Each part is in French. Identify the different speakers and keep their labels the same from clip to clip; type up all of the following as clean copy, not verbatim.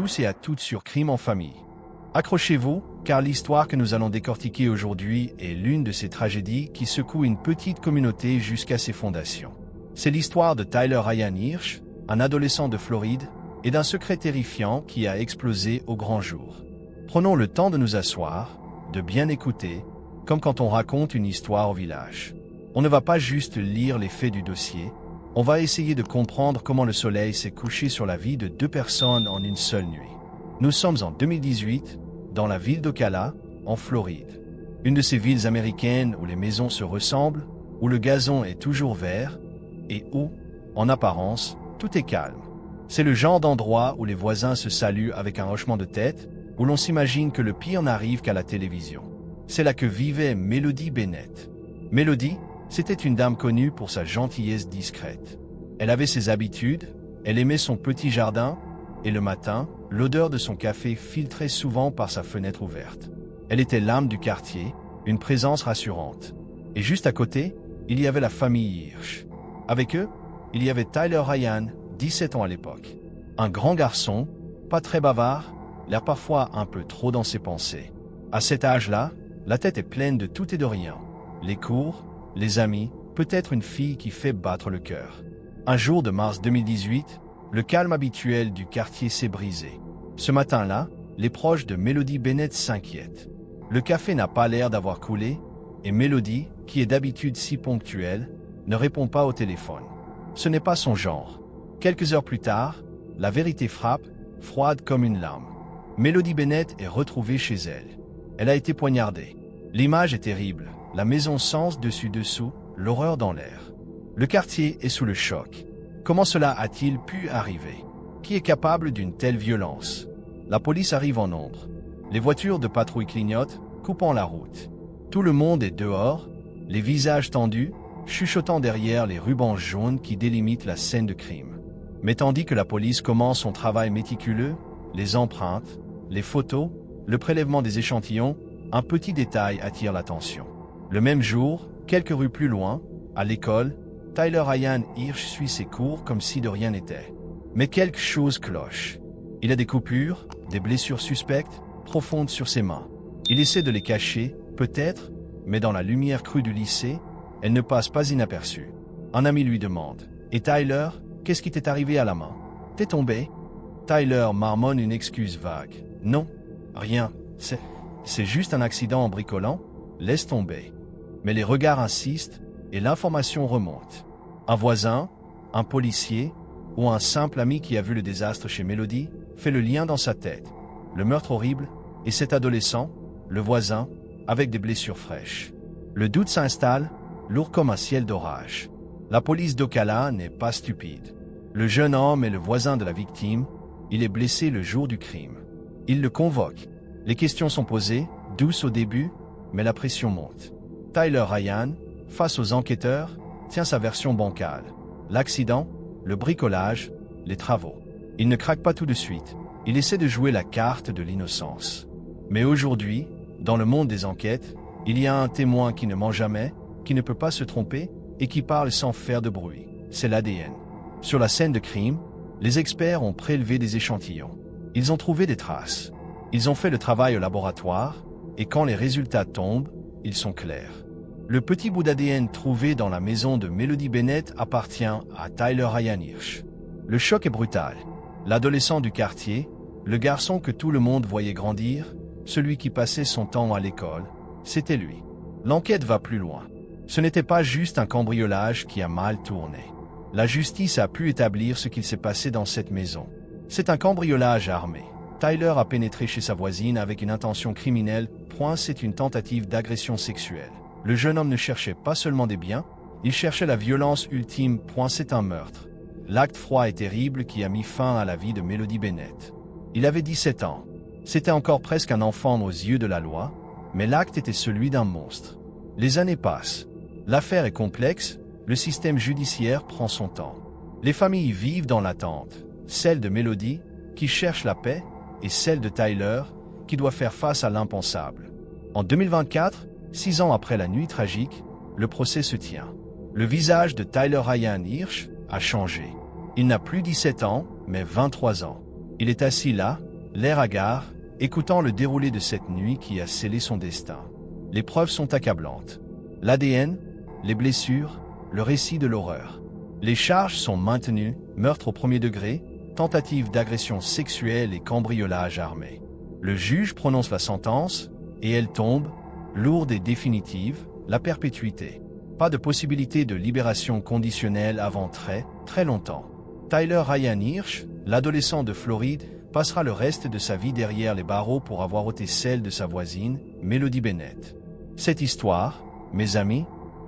Speaker 1: tous et à toutes sur Crime en famille. Accrochez-vous, car l'histoire que nous allons décortiquer aujourd'hui est l'une de ces tragédies qui secouent une petite communauté jusqu'à ses fondations. C'est l'histoire de Tyler Ryan Hirsch, un adolescent de Floride, et d'un secret terrifiant qui a explosé au grand jour. Prenons le temps de nous asseoir, de bien écouter, comme quand on raconte une histoire au village. On ne va pas juste lire les faits du dossier, on va essayer de comprendre comment le soleil s'est couché sur la vie de deux personnes en une seule nuit. Nous sommes en 2018, dans la ville d'Ocala, en Floride. Une de ces villes américaines où les maisons se ressemblent, où le gazon est toujours vert, et où, en apparence, tout est calme. C'est le genre d'endroit où les voisins se saluent avec un hochement de tête, où l'on s'imagine que le pire n'arrive qu'à la télévision. C'est là que vivait Melody Bennett. Melody, c'était une dame connue pour sa gentillesse discrète. Elle avait ses habitudes, elle aimait son petit jardin, et le matin, l'odeur de son café filtrait souvent par sa fenêtre ouverte. Elle était l'âme du quartier, une présence rassurante. Et juste à côté, il y avait la famille Hirsch. Avec eux, il y avait Tyler Ryan, 17 ans à l'époque. Un grand garçon, pas très bavard, l'air parfois un peu trop dans ses pensées. À cet âge-là, la tête est pleine de tout et de rien. Les cours, les amis, peut-être une fille qui fait battre le cœur. Un jour de mars 2018, le calme habituel du quartier s'est brisé. Ce matin-là, les proches de Melody Bennett s'inquiètent. Le café n'a pas l'air d'avoir coulé, et Melody, qui est d'habitude si ponctuelle, ne répond pas au téléphone. Ce n'est pas son genre. Quelques heures plus tard, la vérité frappe, froide comme une lame. Melody Bennett est retrouvée chez elle. Elle a été poignardée. L'image est terrible, la maison sens dessus-dessous, l'horreur dans l'air. Le quartier est sous le choc. Comment cela a-t-il pu arriver? Qui est capable d'une telle violence? La police arrive en nombre. Les voitures de patrouille clignotent, coupant la route. Tout le monde est dehors, les visages tendus, chuchotant derrière les rubans jaunes qui délimitent la scène de crime. Mais tandis que la police commence son travail méticuleux, les empreintes, les photos, le prélèvement des échantillons, un petit détail attire l'attention. Le même jour, quelques rues plus loin, à l'école, Tyler Ryan Hirsch suit ses cours comme si de rien n'était. Mais quelque chose cloche. Il a des coupures, des blessures suspectes, profondes sur ses mains. Il essaie de les cacher, peut-être, mais dans la lumière crue du lycée, elle ne passe pas inaperçue. Un ami lui demande « Et Tyler, qu'est-ce qui t'est arrivé à la main? T'es tombé ?» Tyler marmonne une excuse vague. « Non, rien, c'est juste un accident en bricolant, laisse tomber. » Mais les regards insistent et l'information remonte. Un voisin, un policier ou un simple ami qui a vu le désastre chez Melody fait le lien dans sa tête. Le meurtre horrible et cet adolescent, le voisin, avec des blessures fraîches. Le doute s'installe, lourd comme un ciel d'orage. La police d'Ocala n'est pas stupide. Le jeune homme est le voisin de la victime, il est blessé le jour du crime. Il le convoque. Les questions sont posées, douces au début, mais la pression monte. Tyler Ryan, face aux enquêteurs, tient sa version bancale. L'accident, le bricolage, les travaux. Il ne craque pas tout de suite. Il essaie de jouer la carte de l'innocence. Mais aujourd'hui, dans le monde des enquêtes, il y a un témoin qui ne ment jamais, qui ne peut pas se tromper et qui parle sans faire de bruit. C'est l'ADN. Sur la scène de crime, les experts ont prélevé des échantillons. Ils ont trouvé des traces. Ils ont fait le travail au laboratoire et quand les résultats tombent, ils sont clairs. Le petit bout d'ADN trouvé dans la maison de Melody Bennett appartient à Tyler Ryan Hirsch. Le choc est brutal. L'adolescent du quartier, le garçon que tout le monde voyait grandir, celui qui passait son temps à l'école, c'était lui. L'enquête va plus loin. Ce n'était pas juste un cambriolage qui a mal tourné. La justice a pu établir ce qu'il s'est passé dans cette maison. C'est un cambriolage armé. Tyler a pénétré chez sa voisine avec une intention criminelle. C'est une tentative d'agression sexuelle. Le jeune homme ne cherchait pas seulement des biens, il cherchait la violence ultime. C'est un meurtre. L'acte froid et terrible qui a mis fin à la vie de Melody Bennett. Il avait 17 ans. C'était encore presque un enfant aux yeux de la loi, mais l'acte était celui d'un monstre. Les années passent. L'affaire est complexe, le système judiciaire prend son temps. Les familles vivent dans l'attente, celle de Melody, qui cherche la paix, et celle de Tyler, qui doit faire face à l'impensable. En 2024, 6 ans après la nuit tragique, le procès se tient. Le visage de Tyler Ryan Hirsch a changé. Il n'a plus 17 ans, mais 23 ans. Il est assis là, l'air hagard, écoutant le déroulé de cette nuit qui a scellé son destin. Les preuves sont accablantes. L'ADN, les blessures, le récit de l'horreur. Les charges sont maintenues, meurtre au premier degré, tentative d'agression sexuelle et cambriolage armé. Le juge prononce la sentence, et elle tombe, lourde et définitive, la perpétuité. Pas de possibilité de libération conditionnelle avant très longtemps. Tyler Ryan Hirsch, l'adolescent de Floride, passera le reste de sa vie derrière les barreaux pour avoir ôté celle de sa voisine, Melody Bennett. Cette histoire, mes amis,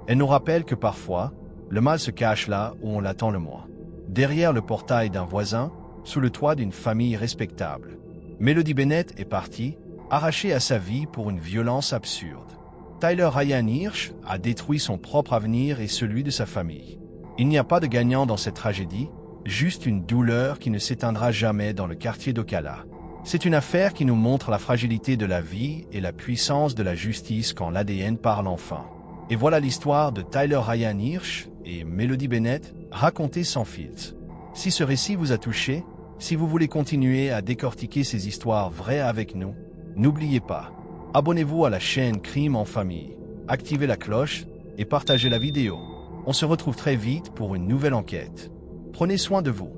Speaker 1: elle nous rappelle que parfois, le mal se cache là où on l'attend le moins. Derrière le portail d'un voisin, sous le toit d'une famille respectable. Melody Bennett est partie, arrachée à sa vie pour une violence absurde. Tyler Ryan Hirsch a détruit son propre avenir et celui de sa famille. Il n'y a pas de gagnant dans cette tragédie, juste une douleur qui ne s'éteindra jamais dans le quartier d'Ocala. C'est une affaire qui nous montre la fragilité de la vie et la puissance de la justice quand l'ADN parle enfin. Et voilà l'histoire de Tyler Ryan Hirsch et Melody Bennett, racontée sans filtre. Si ce récit vous a touché, si vous voulez continuer à décortiquer ces histoires vraies avec nous, n'oubliez pas, abonnez-vous à la chaîne Crime en Famille, activez la cloche et partagez la vidéo. On se retrouve très vite pour une nouvelle enquête. Prenez soin de vous.